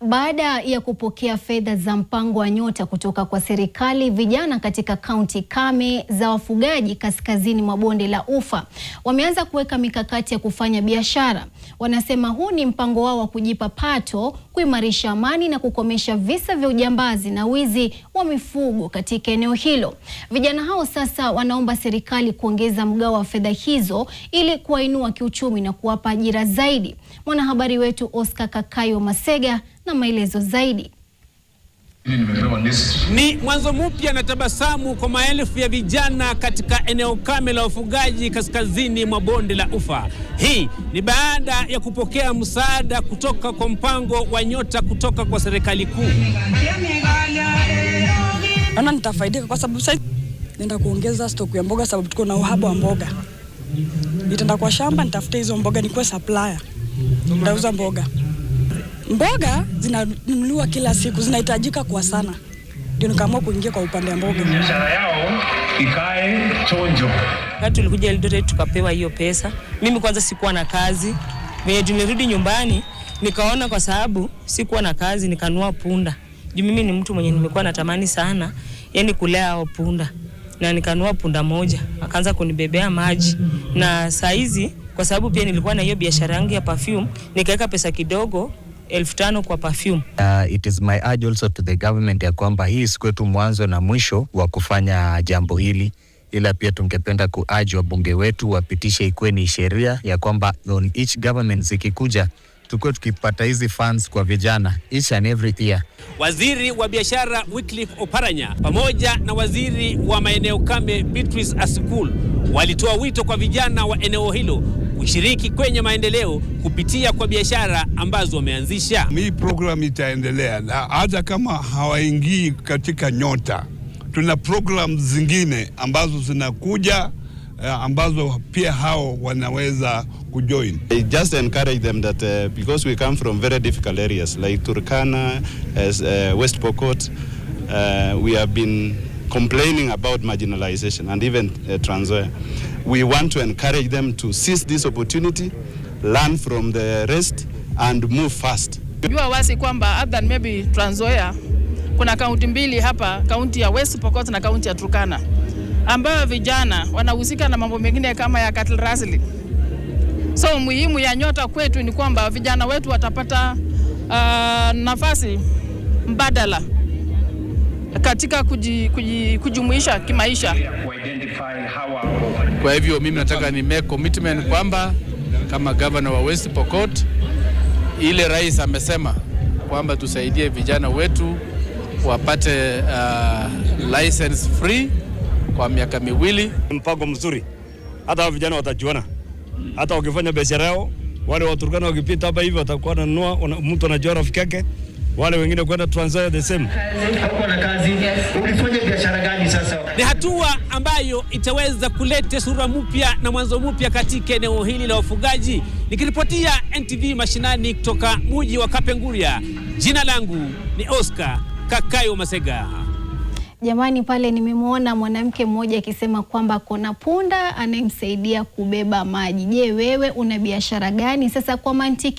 Baada ya kupokea fedha za mpango wa Nyota kutoka kwa serikali, vijana katika kaunti kame za wafugaji kaskazini mwa bonde la Ufa wameanza kuweka mikakati ya kufanya biashara. Wanasema huu ni mpango wao wa kujipa pato, kuimarisha amani na kukomesha visa vya ujambazi na wizi wa mifugo katika eneo hilo. Vijana hao sasa wanaomba serikali kuongeza mgao wa fedha hizo ili kuwainua kiuchumi na kuwapa ajira zaidi. Mwanahabari wetu Oscar Kakayo Masega na maelezo zaidi. Ni mwanzo mpya na tabasamu kwa maelfu ya vijana katika eneo kame la wafugaji kaskazini mwa bonde la Ufa. Hii ni baada ya kupokea msaada kutoka kwa mpango wa Nyota kutoka kwa serikali kuu. Ana nitafaidika kwa sababu sasa nenda kuongeza stock ya mboga sababu tuko na uhaba wa mboga. Nitaenda kwa shamba nitafuta hizo mboga nikuwe supplier. Ndauza mboga. Mboga zinanunuliwa kila siku, zinahitajika kwa sana. Ndio nikaamua kuingia kwa upande wa mboga. Biashara yao ikae chonjo. Wakati tulikuja Eldoret tukapewa hiyo pesa. Mimi kwanza sikuwa na kazi. Mimi nilirudi nyumbani nikaona kwa sababu sikuwa na kazi nikanunua punda. Juu mimi ni mtu mwenye nimekuwa natamani sana yani kulea hao punda. Na nikanunua punda moja. Akaanza kunibebea maji. Na saa hizi kwa sababu pia nilikuwa na hiyo biashara yangu ya perfume, nikaweka pesa kidogo 1500 kwa perfume. It is my urge also to the government ya kwamba hii si kwetu mwanzo na mwisho wa kufanya jambo hili, ila pia tungependa kuurge wabunge wetu wapitishe ikuwe ni sheria ya kwamba on each government zikikuja tukue tukipata hizi funds kwa vijana each and every year. Waziri wa biashara Wycliffe Oparanya pamoja na waziri wa maeneo kame Beatrice Asikul walitoa wito kwa vijana wa eneo hilo kushiriki kwenye maendeleo kupitia kwa biashara ambazo wameanzisha. Hii program itaendelea na hata kama hawaingii katika Nyota, tuna program zingine ambazo zinakuja ambazo pia hao wanaweza kujoin. I just encourage them that because we come from very difficult areas like Turkana, West Pokot, we have been complaining about marginalization and even Trans Nzoia. We want to encourage them to seize this opportunity, learn from the rest and move fast. Jua wasi kwamba other than maybe Trans Nzoia, kuna kaunti mbili hapa, kaunti ya West Pokot na kaunti ya Turkana, ambayo vijana wanahusika na mambo mengine kama ya cattle rustling. So muhimu ya Nyota kwetu ni kwamba vijana wetu watapata nafasi mbadala katika kujumuisha kimaisha. Kwa hivyo mimi nataka ni make commitment kwamba kama governor wa West Pokot, ile rais amesema kwamba tusaidie vijana wetu wapate license free kwa miaka miwili. Mpango mzuri, hata vijana watajuana, hata wakifanya biashara yao, wale wa Turkana wakipita hapa hivi watakuwa wananunua, mtu anajua rafiki yake, wale wengine kwenda Trans Nzoia the same. Hauko na kazi, ukifanya biashara gani sasa? Ni hatua ambayo itaweza kuleta sura mpya na mwanzo mpya katika eneo hili la wafugaji. Nikiripotia NTV mashinani kutoka mji wa Kapenguria, jina langu ni Oscar Kakayo Masega. Jamani, pale nimemwona mwanamke mmoja akisema kwamba kuna punda anayemsaidia kubeba maji. Je, wewe una biashara gani? Sasa kwa mantiki